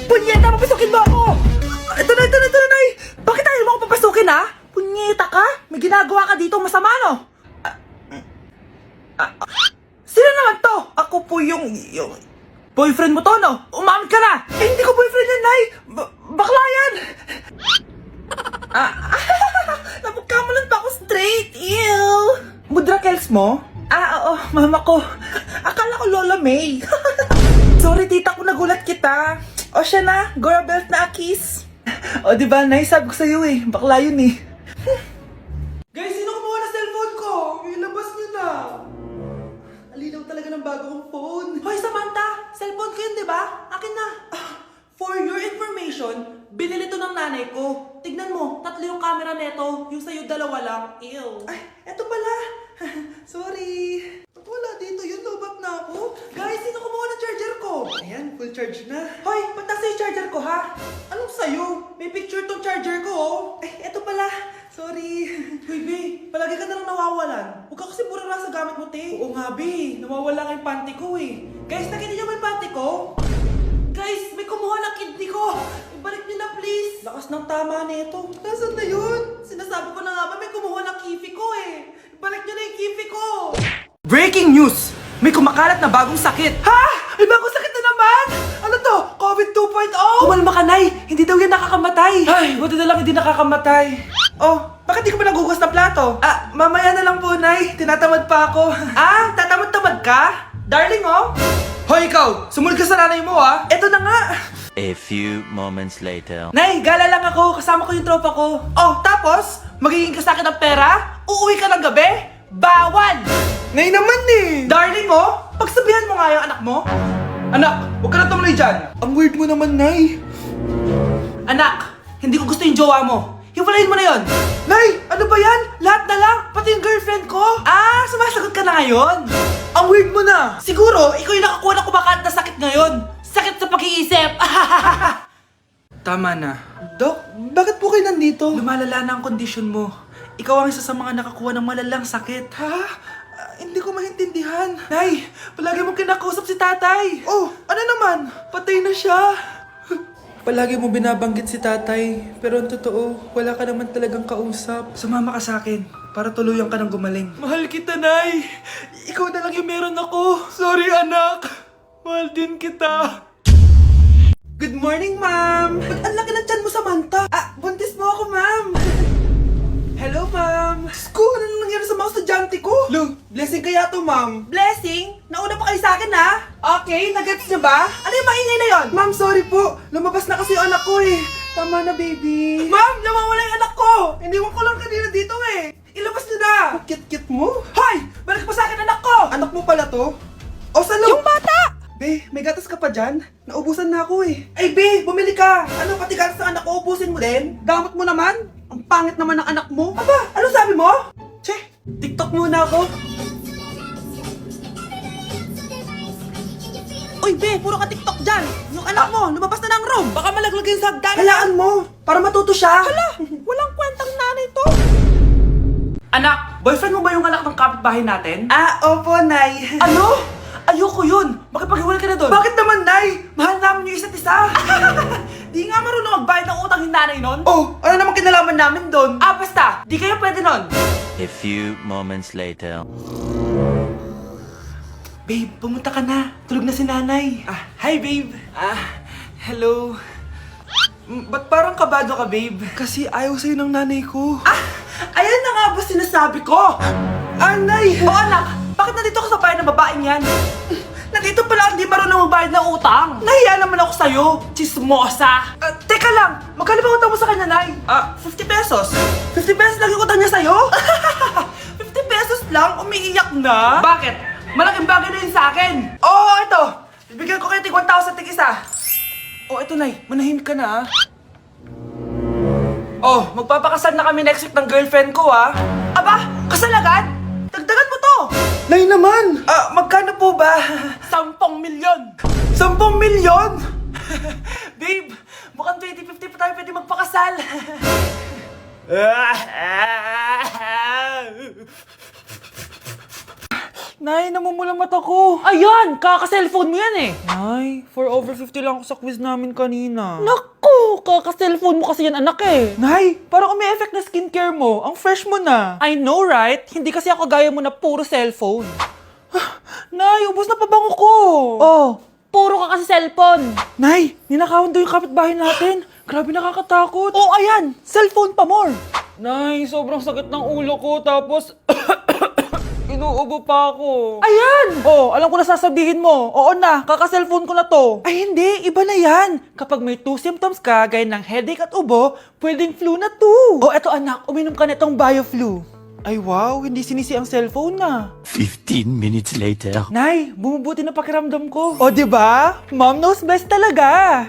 Punyeta, papasukin mo ako! Ito na, Nay! Bakit ayaw mo ako papasukin, ha? Punyeta ka? May ginagawa ka dito, masama, no? Sino naman to? Ako po yung boyfriend mo to, no? Umamin ka na! Eh, hindi ko boyfriend yan, Nay! Bakla yan! Napagkamalan pa ako straight, ew! Mudra Kels mo? Oo, mama ko. Akala ko Lola May. Sorry, tita ko, nagulat kita. O siya na, Gora Belt na Akis. O diba, Nay, sabi ko sa'yo eh. Bakla yun eh. Guys, sino kumuha na cellphone ko? Ilabas niyo na. Alinaw talaga ng bago kong phone. Hoy, Samantha! Cellphone ko yun, diba? Akin na. For your information, binili to ng nanay ko. Tignan mo, 3 yung camera neto. Yung sa'yo, 2 lang. Ew. Ay, eto pala. Sorry. Ba't wala dito? Yun, lobat na ako. Guys, sino kumuha ng charger ko? Ayan, full charge na. Hoy, ba't nasa yung charger ko, ha? Anong sa'yo? May picture tong charger ko, oh. Ay, eto pala. Sorry. Hoy, Be, palagi ka na lang nawawalan. Huwag ka kasi burara sa gamit mo, te. Oo nga, Be. Nawawala nga yung panty ko, eh. Guys, nakita niyo ba yung panty ko? Guys, may kumuha ng kidney ko. Ibalik niyo na, please. Lakas ng tama nito. Nasaan na yun? Sinasabi ko na nga ba, may kumuha ng kifi ko, eh. Ibalik niyo na yung kifi ko. Breaking news! May kumakalat na bagong sakit. Ha? May bagong sakit na naman? Ano to? COVID 2.0? Kumalma ka, Nay. Hindi daw yan nakakamatay. Ay, buti na lang hindi nakakamatay. Oh, bakit di ko pa nagugas ng plato? Mamaya na lang po, Nay. Tinatamad pa ako. Tatamad-tamad ka? Darling, oh. Hoy, ikaw! Sumunod ka sa nanay mo, ah. Eto na nga. A few moments later. Nay, gala lang ako. Kasama ko yung tropa ko. Oh, tapos? Magiging ka sa akin ng pera? Uuwi ka ng gabi? Bawal! Nay naman eh! Darling, oh! Pagsabihan mo nga yung anak mo. Anak, huwag ka na tumuloy dyan. Ang weird mo naman, Nay. Anak, hindi ko gusto yung jowa mo. Hiwalayin mo na yon. Nay, ano ba yan? Lahat na lang, pati yung girlfriend ko. Sumasagot ka na ngayon? Ang weird mo na. Siguro, ikaw yung nakakuha na kumakalat na sakit ngayon. Sakit sa pag-iisip. Tama na. Dok, bakit po kayo nandito? Lumalala na ang kondisyon mo. Ikaw ang isa sa mga nakakuha ng malalang sakit. Ha? Hindi ko maintindihan. Nay, palagi mo kinakausap si tatay. Oh, ano naman? Patay na siya. Palagi mo binabanggit si tatay, pero ang totoo, wala ka naman talagang kausap. Sumama ka sa akin, para tuluyan ka ng gumaling. Mahal kita, Nay! Ikaw na lang yung meron ako. Sorry, anak. Mahal din kita. Good morning, ma'am. Ba't ang laki ng tiyan mo, Samantha? Buntis mo ako, ma'am. Hello, ma'am. Diyos ko, ano nangyari sa mga estudyante ko? Lo, blessing kaya to, ma'am. Blessing? Nauna pa kayo sa akin, ha? Okay, nag-gets niyo ba? Ano yung maingay na yon? Ma'am, sorry po. Lumabas na kasi yung anak ko, eh. Tama na, baby. Ma'am, nawawala yung anak ko. Iniwan ko lang kanina dito, eh. Ilabas niyo na. Kit-kit mo? Hoy! Balik pa sa akin, anak ko! Anak mo pala to? O, salo? Yung bata! Be, may gatas ka pa dyan? Naubusan na ako, eh. Ay, Be, bumili ka. Ano, pati gatas ng anak ko, ubusin mo din? Gamot mo naman? Ang pangit naman ng anak mo. Aba, ano sabi mo? Che, TikTok muna ako. Uy, Be, puro ka TikTok dyan. Yung anak mo, lumabas na ng room. Baka malaglag yung sagdan. Halaan mo, para matuto siya. Hala, walang kwentang nanay to. Anak, boyfriend mo ba yung anak ng kapitbahay natin? Opo, Nay. Ano? Ayoko yun. Makipaghiwalay ka na doon. Bakit naman, Nay? Mahal namin yung isa't isa. Di nga marunong magbayad ng utang yung nanay nun? Oh, ano naman kinalaman namin doon? Basta, di kayo pwede nun. A few moments later. Babe, pumunta ka na. Tulog na si nanay. Hi, babe. Hello. Ba't parang kabado ka, babe? Kasi ayaw sa'yo ng nanay ko. Ayan na nga ba sinasabi ko? Nay! Oo, anak. Bakit nandito ka sa bahay ng babaeng yan? Nandito pala hindi marunong magbayad ng utang. Nahiya naman ako sa'yo, chismosa. Teka lang, magkano ba utang mo sa kanya, Nay? 50 pesos. 50 pesos lang yung utang niya sa'yo? 50 pesos lang? Umiiyak na? Bakit? Malaking bagay na yun sa akin. Oo, ito. Bibigyan ko kayo tig 1,000 tig isa. Ito, Nay. Manahimik ka na, magpapakasal na kami next week ng girlfriend ko, Aba, kasal agad? Dagdagan mo to! Nay naman! Magkano po ba? 10 milyon! 10 milyon? Babe, mukhang 20-50 pa tayo pwede magpakasal. Nay, namumula mata ko. Ayan, kaka-cellphone mo yan eh. Nay, 4 over 50 lang ako sa quiz namin kanina. Naku, kaka-cellphone mo kasi yan anak eh. Nay, parang umi-effect na skincare mo. Ang fresh mo na. I know right? Hindi kasi ako gaya mo na puro cellphone. Nay, ubos na pabango ko. Oh, puro ka kasi cellphone. Nay, ninakawan daw yung kapitbahay natin. Grabe nakakatakot. Oh, ayan, cellphone pa more. Nay, sobrang sakit ng ulo ko tapos inuubo pa ako. Ayan! Oh, alam ko na sasabihin mo. Oo na, kaka-cellphone ko na to. Ay hindi, iba na yan. Kapag may 2 symptoms ka, gaya ng headache at ubo, pwedeng flu na to. Oh, eto anak, uminom ka nitong BioFlu. Ay wow, hindi sinisi ang cellphone na. 15 minutes later. Nay, bumubuti na pakiramdam ko. O, di ba? Mom knows best talaga.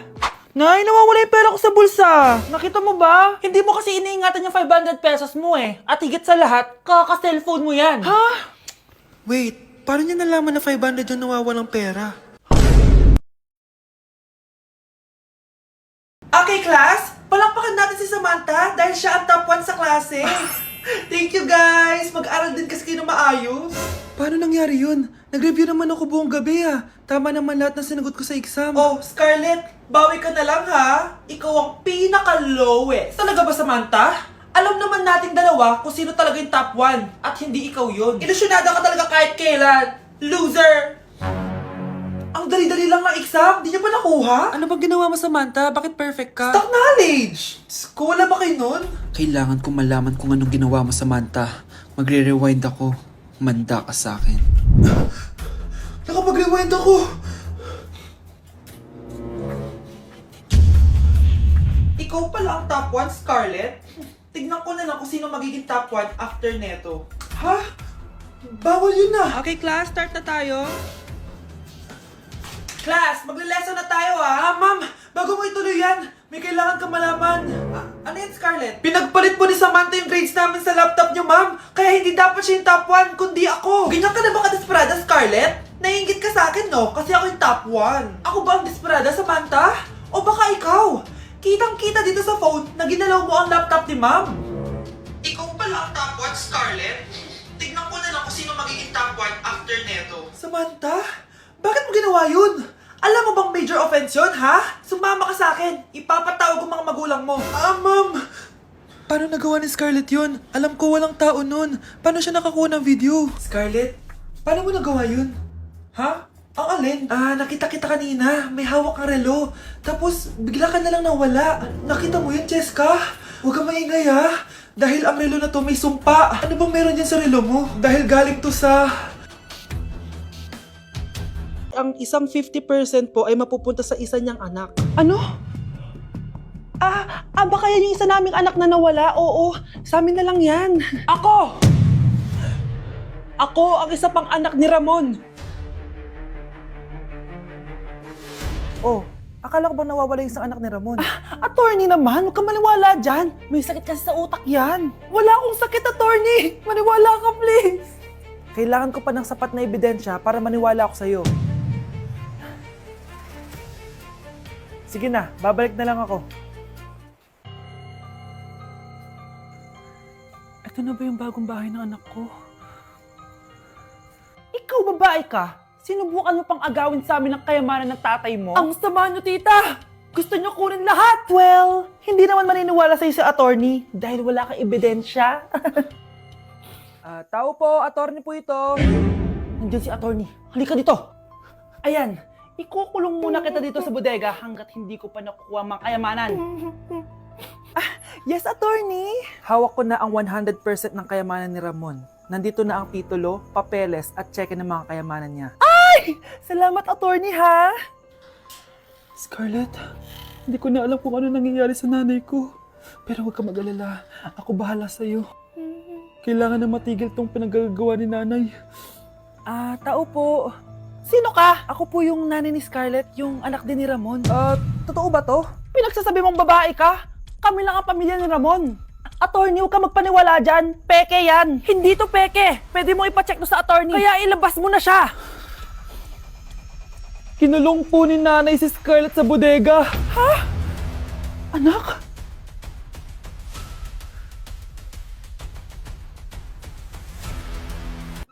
Nay, nawawala yung pera ko sa bulsa. Nakita mo ba? Hindi mo kasi iniingatan yung 500 pesos mo eh. At higit sa lahat, kaka-cellphone mo yan. Ha? Wait, paano niya nalaman na 500 yung nawawalang pera? Okay, class. Palakpakan natin si Samantha dahil siya ang top 1 sa klase. Thank you, guys. Mag-aral din kasi kayo na maayos. Paano nangyari yun? Nag-review naman ako buong gabi ah. Tama naman lahat ng sinagot ko sa exam. Oh, Scarlett, bawi ka na lang ha. Ikaw ang pinaka-lowest. Talaga ba, Samantha? Alam naman nating dalawa kung sino talaga yung top 1 at hindi ikaw yun. Ilusyonada ka talaga kahit kailan. Loser! Ang dali-dali lang ng exam, di niya pa nakuha? Ano bang ginawa mo, Samantha? Bakit perfect ka? Stock knowledge! Ko, wala ba kayo nun? Kailangan kong malaman kung anong ginawa mo, Samantha. Magre-rewind ako. Manda ka sa akin. Nakapag-rewind ako! Ikaw pala ang top 1, Scarlett? Tignan ko na lang kung sino magiging top 1 after neto. Ha? Bawal yun na! Okay, class, start na tayo. Class, magle-lesson na tayo ha! Ma'am, bago mo ituloy yan, may kailangan ka malaman. Ano yan, Scarlett? Pinagpalit po ni Samantha yung grades namin sa laptop niyo, ma'am. Kaya hindi dapat siya yung top 1, kundi ako. Ganyan ka na ba ka-desperada, Scarlett? Naiingit ka sa akin, no? Kasi ako yung top 1. Ako ba ang desperada, Samantha? O baka ikaw? Kitang-kita dito sa phone na ginalaw mo ang laptop ni ma'am. Ikaw pala ang top 1, Scarlett? Tignan ko na lang kung sino magiging top 1 after neto. Samantha? Bakit mo ginawa yun? Alam mo bang major offense yun, ha? Sumama ka sa akin. Ipapatawag ko mga magulang mo. Ma'am! Paano nagawa ni Scarlett yun? Alam ko walang tao nun. Paano siya nakakuha ng video? Scarlett, paano mo nagawa yun? Ha? Ang alin? Nakita kita kanina. May hawak kang relo. Tapos, bigla ka na lang nawala. Nakita mo yun, Cheska? Huwag kang maingay, ha? Dahil ang relo na to may sumpa. Ano bang meron yan sa relo mo? Dahil galing to sa... Ang isang 50% po ay mapupunta sa isa niyang anak. Ano? Baka yan yung isa naming anak na nawala? Oo, sa amin na lang yan. Ako! Ako ang isa pang anak ni Ramon. Oh, akala ko bang nawawala yung isang anak ni Ramon? Attorney naman, huwag ka maniwala dyan. May sakit kasi sa utak yan. Wala akong sakit, attorney. Maniwala ka, please. Kailangan ko pa ng sapat na ebidensya para maniwala ako sa'yo. Sige na, babalik na lang ako. Ito na ba yung bagong bahay ng anak ko? Ikaw, babae ka? Sinubukan mo pang agawin sa amin ang kayamanan ng tatay mo? Ang sama nyo, tita! Gusto nyo kunin lahat! Well, hindi naman maniniwala sa'yo si attorney dahil wala kang ebidensya. Tao po, attorney po ito. Nandiyan si attorney. Halika dito. Ayan, ikukulong muna kita dito sa bodega hanggat hindi ko pa nakukuha mga kayamanan. Yes, attorney. Hawak ko na ang 100% ng kayamanan ni Ramon. Nandito na ang titulo, papeles at cheque ng mga kayamanan niya. Ay! Salamat, attorney, ha? Scarlett, hindi ko na alam kung ano nangyayari sa nanay ko. Pero huwag ka mag-alala. Ako bahala sa'yo. Kailangan na matigil tong pinagagawa ni nanay. Tao po. Sino ka? Ako po yung nanay ni Scarlett, yung anak din ni Ramon. Totoo ba to? Pinagsasabi mong babae ka? Kami lang ang pamilya ni Ramon. Attorney, huwag ka magpaniwala dyan. Peke yan. Hindi to peke. Pwede mo ipacheck to sa attorney. Kaya ilabas mo na siya. Kinulong po ni nanay si Scarlett sa bodega. Ha? Anak?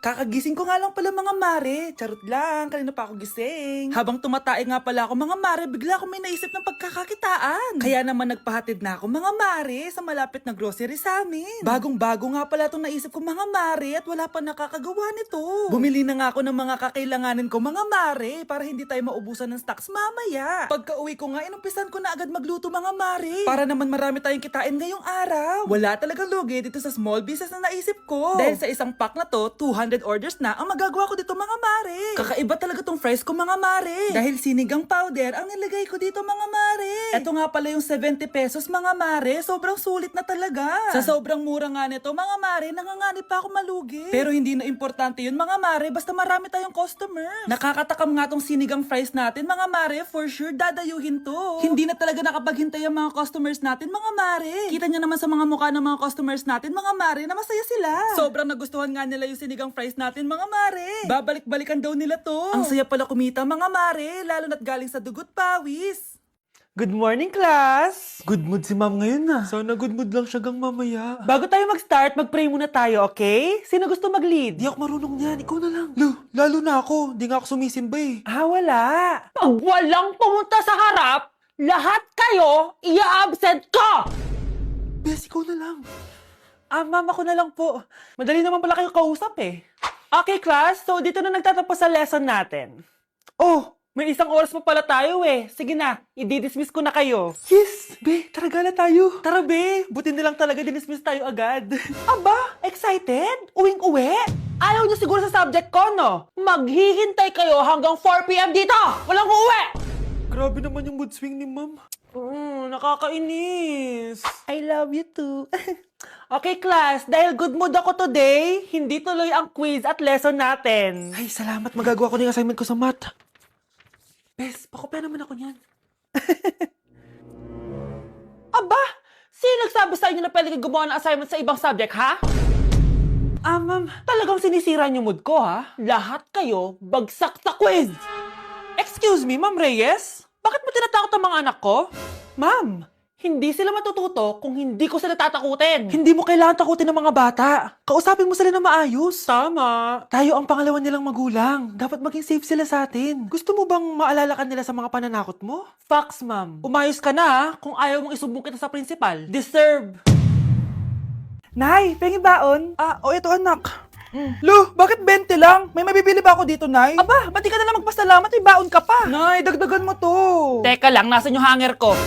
Kakagising ko nga lang pala mga mare. Charot lang, kanina pa ako gising. Habang tumatae nga pala ako mga mare, bigla ako may naisip ng pagkakakitaan. Kaya naman nagpahatid na ako mga mare sa malapit na grocery sa amin. Bagong-bago nga pala itong naisip ko mga mare at wala pa nakakagawa nito. Bumili na nga ako ng mga kakailanganin ko mga mare para hindi tayo maubusan ng stocks mamaya. Pagka uwi ko nga, inumpisan ko na agad magluto mga mare. Para naman marami tayong kitain ngayong araw. Wala talagang lugi dito sa small business na naisip ko. Dahil sa isang pack na to, 200 orders na ang magagawa ko dito mga mare. Kakaiba talaga tong fries ko mga mare. Dahil sinigang powder ang nilagay ko dito mga mare. Ito nga pala yung 70 pesos mga mare. Sobrang sulit na talaga. Sa sobrang mura nga nito mga mare, nanganganib pa ako malugi. Pero hindi na importante yun mga mare, basta marami tayong customers. Nakakatakam nga tong sinigang fries natin mga mare, for sure dadayuhin to. Hindi na talaga nakapaghintay ang mga customers natin mga mare. Kita niyo naman sa mga mukha ng mga customers natin mga mare na masaya sila. Sobrang nagustuhan nga nila yung sinigang fries natin mga mare. Babalik-balikan daw nila to. Ang saya pala kumita mga mare, lalo na't galing sa dugot pawis. Good morning, class! Good mood si ma'am ngayon na. Sana good mood lang siya gang mamaya. Bago tayo mag-start, mag-pray muna tayo, okay? Sino gusto mag-lead? Di ako marunong niyan. Ikaw na lang. Lalo na ako. Di nga ako sumisimba eh. Wala. Pag walang pumunta sa harap, lahat kayo ia-absent ko! Bes, ikaw na lang. Mama ko na lang po. Madali naman pala kayo kausap eh. Okay, class. So, dito na nagtatapos sa lesson natin. Oh, may isang oras pa pala tayo eh. Sige na, i-dismiss ko na kayo. Yes! Be, tara gala tayo. Tara be, buti na lang talaga dinismiss tayo agad. Aba, excited? Uwing-uwi? Ayaw niyo siguro sa subject ko, no? Maghihintay kayo hanggang 4 p.m. dito! Walang uuwi! Grabe naman yung mood swing ni ma'am. Nakakainis. I love you too. Okay, class. Dahil good mood ako today, hindi tuloy ang quiz at lesson natin. Ay, salamat. Magagawa ko na yung assignment ko sa math. Bes, pakopya naman ako niyan. Aba! Sino nagsabi sa inyo na pwede kayo gumawa ng assignment sa ibang subject, ha? Ma'am, talagang sinisira niyo mood ko, ha? Lahat kayo bagsak sa quiz! Excuse me, Ma'am Reyes? Bakit mo tinatakot ang mga anak ko? Ma'am, Hindi sila matututo kung hindi ko sila tatakutin. Hindi mo kailangan takutin ng mga bata. Kausapin mo sila na maayos. Tama. Tayo ang pangalawa nilang magulang. Dapat maging safe sila sa atin. Gusto mo bang maalala ka nila sa mga pananakot mo? Facts, ma'am. Umayos ka na, ha? Kung ayaw mong isumbong kita sa principal. Deserve. Nay, pengi baon? Ito anak. Lo, bakit 20 lang? May mabibili ba ako dito, Nay? Aba, ba't di ka na lang magpasalamat? May baon ka pa. Nay, dagdagan mo to. Teka lang, nasan yung hanger ko?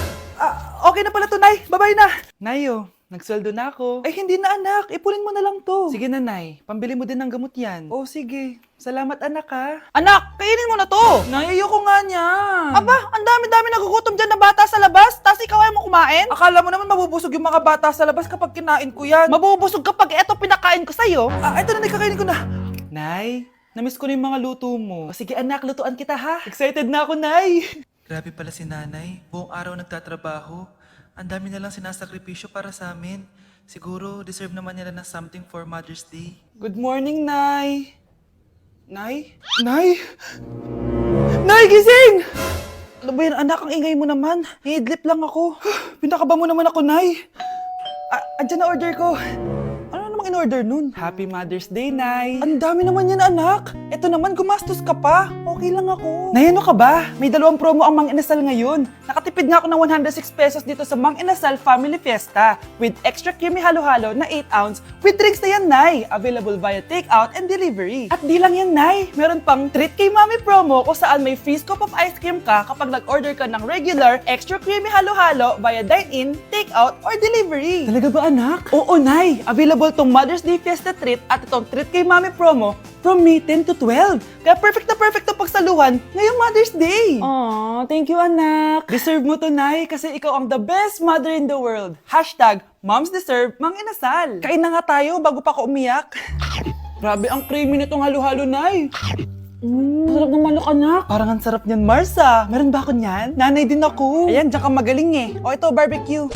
Okay na pala to, Nay. Bye-bye na. Nayo, nagsweldo na ako. Ay, hindi na, anak. Ipunin mo na lang to. Sige na, Nay. Pambili mo din ng gamot yan. Oh, sige. Salamat, anak, ha. Anak, kainin mo na to. Nay, ayoko nga niyan. Aba, ang dami-dami nagugutom dyan na bata sa labas. Tapos ikaw ayaw mo kumain? Akala mo naman mabubusog yung mga bata sa labas kapag kinain ko yan. Mabubusog kapag eto pinakain ko sa'yo. Ito na, Nay, kakainin ko na. Nay, namiss ko na yung mga luto mo. Sige, anak, lutuan kita, ha. Excited na ako, Nay. Grabe pala si nanay. Buong araw nagtatrabaho. Ang dami na lang sinasakripisyo para sa amin. Siguro, deserve naman nila ng something for Mother's Day. Good morning, Nay. Nay? Nay? Nay, gising! Ano ba yan, anak? Ang ingay mo naman. Hidlip lang ako. Pinakaba mo naman ako, Nay. Andyan na order ko. Ano namang in-order nun? Happy Mother's Day, Nay. Ang dami naman yan, anak. Ito naman, gumastos ka pa. Okay lang ako. Nay, ano ka ba? May 2 promo ang Mang Inasal ngayon. Nakatipid nga ako ng 106 pesos dito sa Mang Inasal Family Fiesta with extra creamy halo-halo na 8 ounce with drinks na yan, Nay. Available via takeout and delivery. At di lang yan, Nay. Meron pang Treat Kay Mami promo kung saan may free scoop of ice cream ka kapag nag-order ka ng regular extra creamy halo-halo via dine-in, takeout, or delivery. Talaga ba, anak? Oo, Nay. Available tong Mother's Day Fiesta Treat at itong Treat Kay Mami promo from May 10 to 12. Kaya perfect na pagsaluhan ngayong Mother's Day. Aw, thank you, anak. Deserve mo to, Nay, kasi ikaw ang the best mother in the world. #Moms deserve Mang Inasal. Kain na nga tayo bago pa ako umiyak. Grabe ang creamy nitong halo-halo, Nay. Sarap ng manok, anak. Parang ang sarap niyan, Marsa. Meron ba ako niyan? Nanay din ako. Ayan, diyan ka magaling eh. O ito, barbecue.